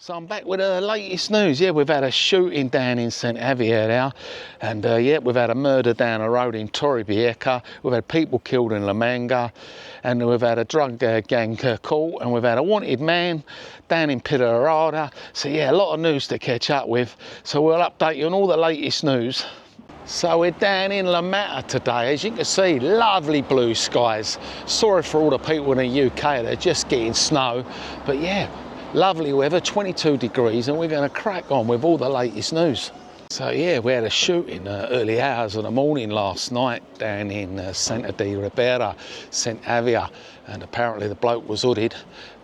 So I'm back with the latest news. Yeah, we've had a shooting down in St Javier now, and yeah, we've had a murder down the road in Torrevieja. We've had people killed in Manga, and we've had a drug gang caught, and we've had a wanted man down in Pola. So yeah, a lot of news to catch up with. So we'll update you on all the latest news. So we're down in La Mata today. As you can see, lovely blue skies. Sorry for all the people in the UK, they're just getting snow, but yeah, lovely weather, 22 degrees, and we're going to crack on with all the latest news. So yeah, we had a shooting early hours of the morning last night down in Santa de Ribera, St Javier, and apparently the bloke was hooded,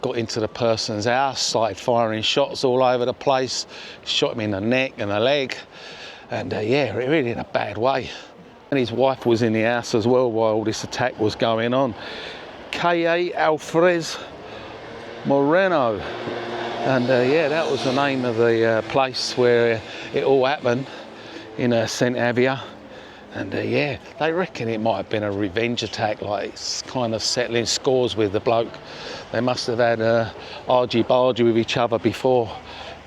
got into the person's house, started firing shots all over the place, shot him in the neck and the leg, and yeah, really in a bad way. And his wife was in the house as well while this attack was going on. K.A. Alvarez Moreno, and yeah, that was the name of the place where it all happened in St Javier. And yeah, they reckon it might have been a revenge attack, like it's kind of settling scores with the bloke. They must have had argy-bargy with each other before,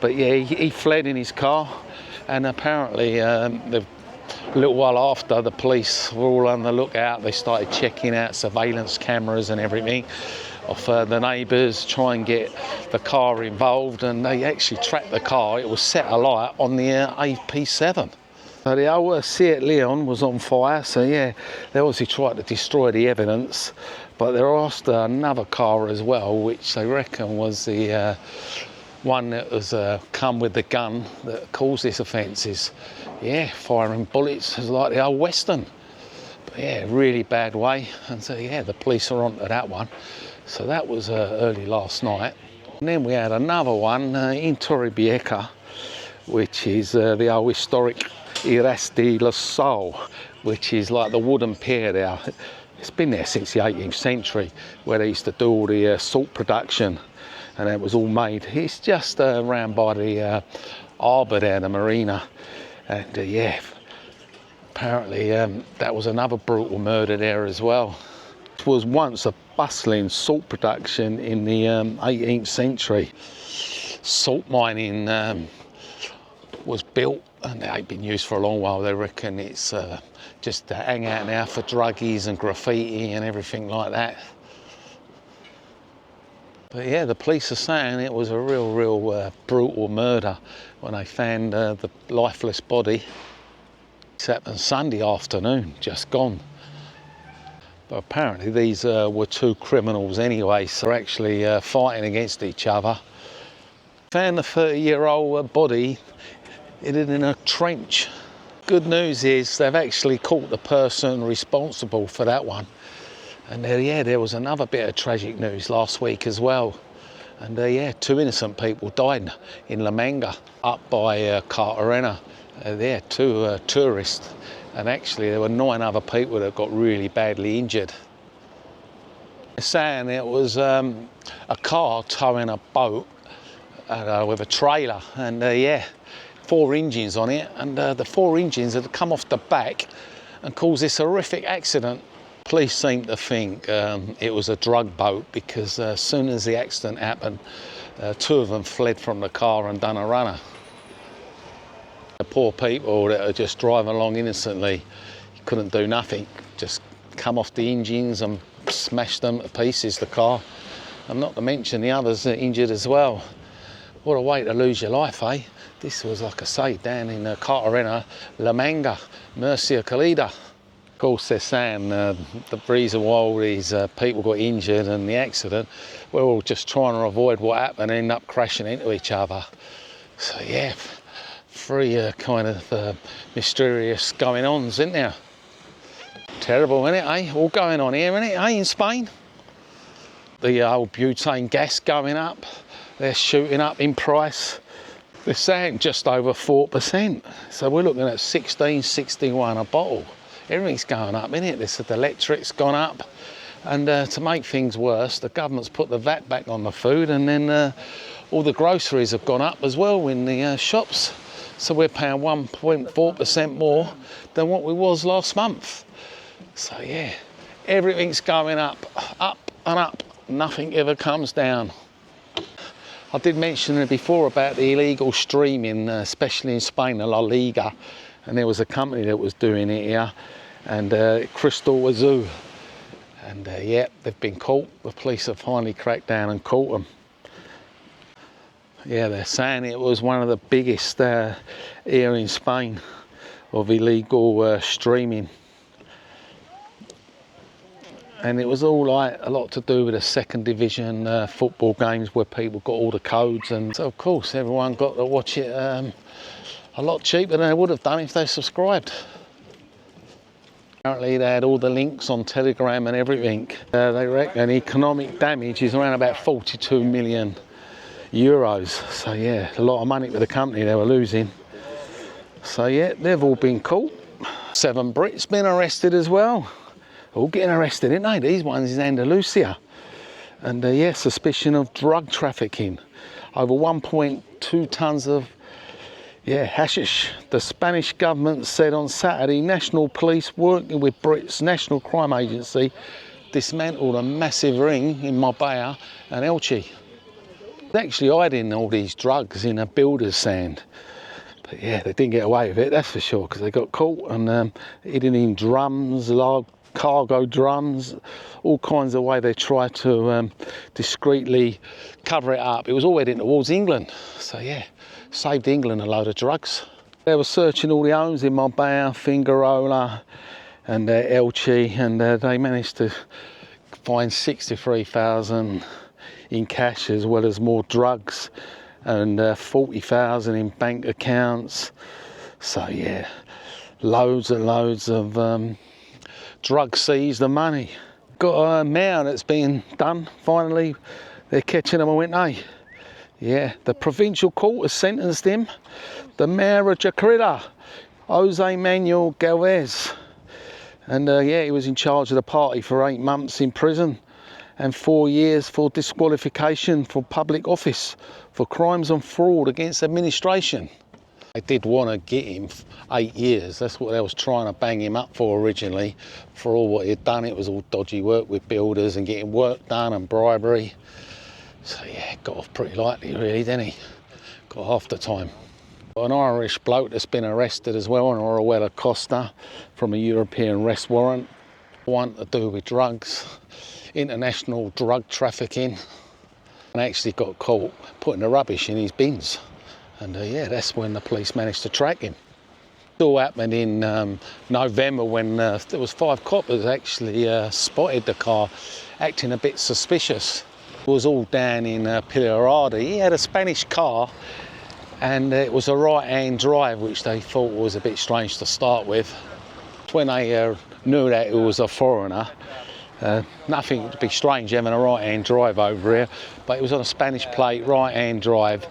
but yeah, he fled in his car, and apparently a little while after, the police were all on the lookout. They started checking out surveillance cameras and everything off the neighbours, try and get the car involved, and they actually tracked the car. It was set alight on the AP7. So the whole Seat Leon was on fire, so yeah, they obviously tried to destroy the evidence, but they were after another car as well, which they reckon was the one that was come with the gun that caused this offences. Yeah, firing bullets like the old Western. But yeah, really bad way, and so yeah, the police are onto that one. So that was early last night. And then we had another one in Torrevieja, which is the old historic Airways de la Sal, which is like the wooden pier there. It's been there since the 18th century, where they used to do all the salt production, and it was all made. It's just around by the harbour there, the marina. And yeah, apparently that was another brutal murder there as well. It was once a bustling salt production in the 18th century. Salt mining was built, and it ain't been used for a long while. They reckon it's just to hang out now for druggies and graffiti and everything like that. But yeah, the police are saying it was a real brutal murder when they found the lifeless body. It happened Sunday afternoon, just gone. But apparently these were two criminals anyway, so they're actually fighting against each other. Found the 30-year-old body hidden in a trench. Good news is they've actually caught the person responsible for that one. And yeah, there was another bit of tragic news last week as well. And yeah, 2 innocent people died in Manga, up by Cartagena. Yeah, 2 tourists. And actually there were 9 other people that got really badly injured. They're saying it was a car towing a boat with a trailer, and yeah, 4 engines on it, and the 4 engines had come off the back and caused this horrific accident. Police seem to think it was a drug boat, because as soon as the accident happened, 2 of them fled from the car and done a runner. The poor people that are just driving along innocently, couldn't do nothing, just come off the engines and smashed them to pieces, the car. And not to mention the others are injured as well. What a way to lose your life, eh? This was, like I say, down in Cartagena, Manga, Murcia, Calida. Of course, they're saying the reason why all these people got injured and the accident, we're all just trying to avoid what happened and end up crashing into each other. So yeah, 3 kind of mysterious going-ons, isn't there? Terrible, isn't it, eh? All going on here, isn't it, eh, in Spain? The old butane gas going up. They're shooting up in price. They're saying just over 4%. So we're looking at 16.61 a bottle. Everything's going up, isn't it? They said the electric's gone up. And to make things worse, the government's put the VAT back on the food, and then all the groceries have gone up as well in the shops. So we're paying 1.4% more than what we was last month. So yeah, everything's going up and up. Nothing ever comes down. I did mention it before about the illegal streaming, especially in Spain, the La Liga, and there was a company that was doing it here, and Crystal Azul, and yeah, they've been caught. The police have finally cracked down and caught them. Yeah, they're saying it was one of the biggest here in Spain of illegal streaming. And it was all like a lot to do with the second division football games where people got all the codes, and so of course everyone got to watch it a lot cheaper than they would have done if they subscribed. Apparently they had all the links on Telegram and everything. They reckon economic damage is around about 42 million euros. So yeah, a lot of money for the company they were losing. So yeah, they've all been caught. 7 Brits been arrested as well. All getting arrested, ain't they? These ones in Andalusia. And yeah, suspicion of drug trafficking. Over 1.2 tonnes of hashish. The Spanish government said on Saturday national police working with Brits National Crime Agency dismantled a massive ring in Marbella and Elche. They're actually hiding all these drugs in a builder's sand. But yeah, they didn't get away with it, that's for sure, because they got caught and hidden in drums, large cargo drums, all kinds of way they try to discreetly cover it up. It was all heading towards England, so yeah, saved England a load of drugs. They were searching all the homes in Marbella, Fingerola and Elche, and they managed to find 63,000 in cash as well as more drugs, and 40,000 in bank accounts. So yeah, loads and loads of drug seized and money. Got a mayor that's been done finally. They're catching him, ain't they? Yeah, the provincial court has sentenced him. The mayor of Jacarta, Jose Manuel Galvez. And yeah, he was in charge of the party for 8 months in prison and 4 years for disqualification for public office for crimes and fraud against administration. They did want to get him 8 years. That's what they was trying to bang him up for originally, for all what he'd done. It was all dodgy work with builders and getting work done and bribery. So yeah, got off pretty lightly really, didn't he? Got half the time. Got an Irish bloke that's been arrested as well, an Costa, from a European arrest warrant. One to do with drugs, international drug trafficking, and actually got caught putting the rubbish in his bins. And yeah, that's when the police managed to track him. It all happened in November when there was 5 coppers actually spotted the car acting a bit suspicious. It was all down in Pilarada. He had a Spanish car and it was a right-hand drive, which they thought was a bit strange to start with. When they knew that it was a foreigner, nothing to be strange having a right-hand drive over here, but it was on a Spanish plate, right-hand drive.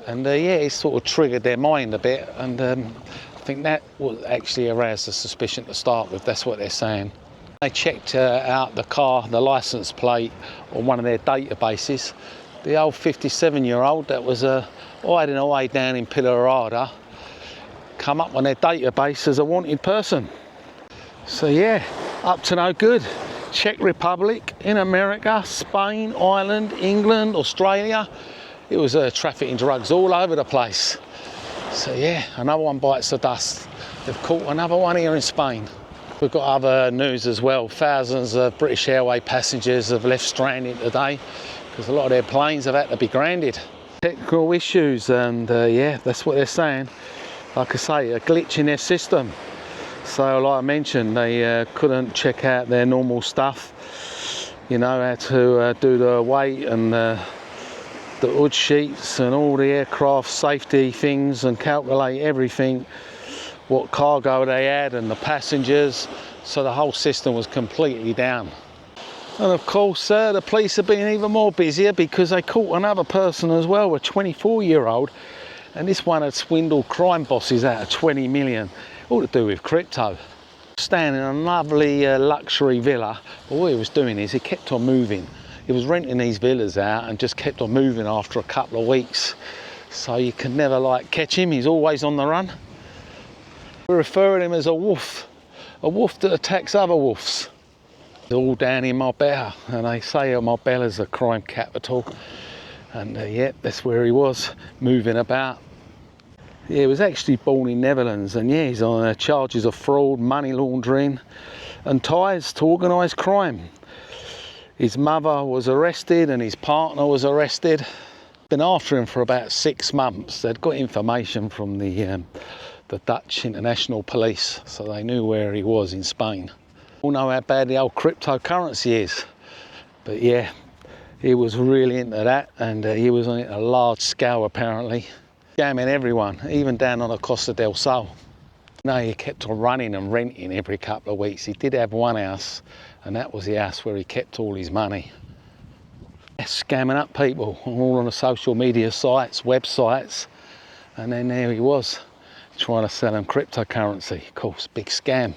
And yeah, it sort of triggered their mind a bit, and I think that was actually aroused the suspicion to start with. That's what they're saying. They checked out the car, the licence plate, on one of their databases. The old 57-year-old that was hiding away down in Pilarada come up on their database as a wanted person. So yeah, up to no good. Czech Republic, in America, Spain, Ireland, England, Australia. It was trafficking drugs all over the place. So yeah, another one bites the dust. They've caught another one here in Spain. We've got other news as well. Thousands of British Airways passengers have left stranded today because a lot of their planes have had to be grounded. Technical issues, and yeah, that's what they're saying. Like I say, a glitch in their system. So like I mentioned, they couldn't check out their normal stuff. You know, how to do the weight and the hood sheets and all the aircraft safety things, and calculate everything, what cargo they had and the passengers. So the whole system was completely down. And of course the police have been even more busier because they caught another person as well, a 24-year-old, and this one had swindled crime bosses out of 20 million, all to do with crypto. Staying in a lovely luxury villa, but what he was doing is he kept on moving. He was renting these villas out and just kept on moving after a couple of weeks. So you can never like catch him, he's always on the run. We're referring to him as a wolf that attacks other wolves. They're all down in Marbella, and they say Marbella's a crime capital. And yeah, that's where he was, moving about. Yeah, he was actually born in Netherlands, and yeah, he's on charges of fraud, money laundering and ties to organised crime. His mother was arrested and his partner was arrested. Been after him for about 6 months. They'd got information from the Dutch International Police, so they knew where he was in Spain. All know how bad the old cryptocurrency is, but yeah, he was really into that, and he was on it a large scale apparently, scamming everyone, even down on the Costa del Sol. No, he kept on running and renting every couple of weeks. He did have one house, and that was the house where he kept all his money. Scamming up people all on the social media sites, websites, and then there he was trying to sell them cryptocurrency. Of course, big scam.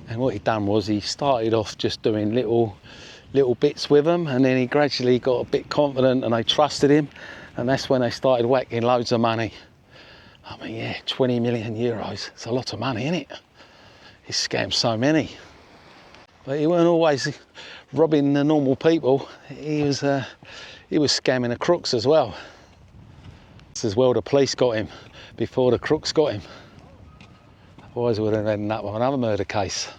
And what he done was he started off just doing little bits with them, and then he gradually got a bit confident and they trusted him, and that's when they started whacking loads of money. I mean, yeah, 20 million euros, it's a lot of money, isn't it? He scammed so many. But he weren't always robbing the normal people. He was scamming the crooks as well. As well, the police got him before the crooks got him. Otherwise, we would have ended up with another murder case.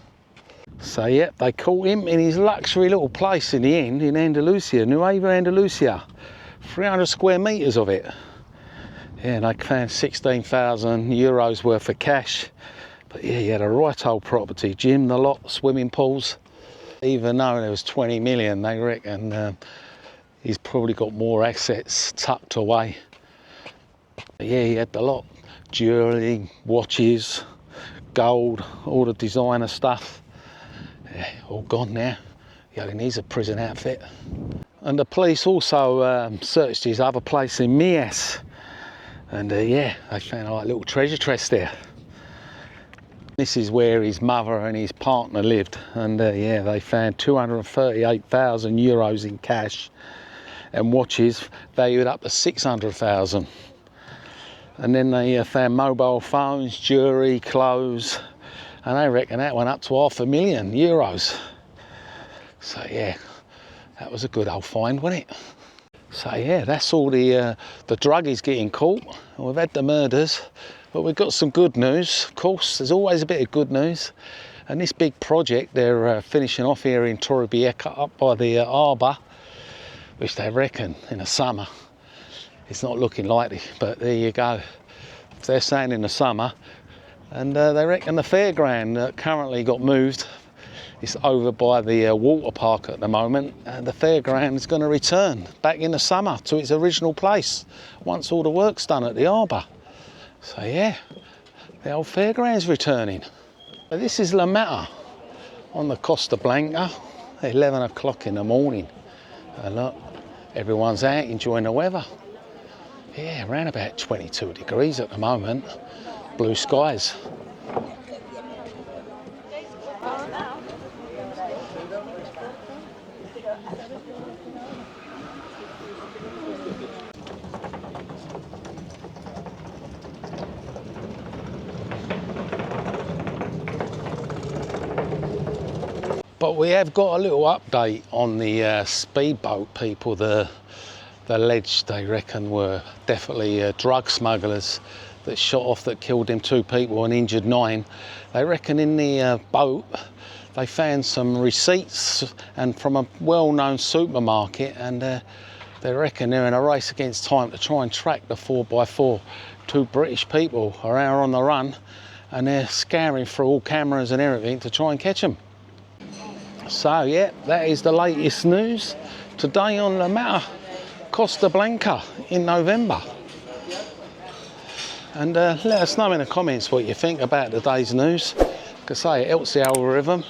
So yeah, they caught him in his luxury little place in the end in Andalusia, Nueva Andalusia. 300 square metres of it. Yeah, and they found 16,000 euros worth of cash. But yeah, he had a right old property, gym, the lot, swimming pools. Even though there was 20 million, they reckon he's probably got more assets tucked away. But yeah, he had the lot. Jewellery, watches, gold, all the designer stuff. Yeah, all gone now. He only needs a prison outfit. And the police also searched his other place in Mias. And yeah, they found a little treasure chest there. This is where his mother and his partner lived, and yeah, they found 238,000 euros in cash and watches valued up to 600,000. And then they found mobile phones, jewellery, clothes, and they reckon that went up to €500,000 euros. So yeah, that was a good old find, wasn't it? So yeah, that's all the druggies getting caught. We've had the murders, but we've got some good news. Of course, there's always a bit of good news. And this big project they're finishing off here in Torrevieja, up by the harbour, which they reckon in the summer, it's not looking likely, but there you go. They're saying in the summer, and they reckon the fairground that currently got moved, it's over by the water park at the moment, and the fairground is going to return back in the summer to its original place once all the work's done at the harbour. So yeah, the old fairground's returning. But this is La Mata on the Costa Blanca, 11 o'clock in the morning. And look, everyone's out enjoying the weather. Yeah, around about 22 degrees at the moment, blue skies. But we have got a little update on the speedboat people. The alleged, they reckon, were definitely drug smugglers that shot off, that killed them 2 people and injured 9. They reckon in the boat they found some receipts and from a well-known supermarket, and they reckon they're in a race against time to try and track the 4x4. 2 British people are out on the run, and they're scouring through all cameras and everything to try and catch them. So yeah, that is the latest news today on La Mata, Costa Blanca in November. And let us know in the comments what you think about today's news. Like I say, it helps the algorithm.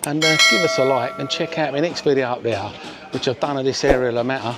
And give us a like and check out my next video up there, which I've done of this area of La Mata.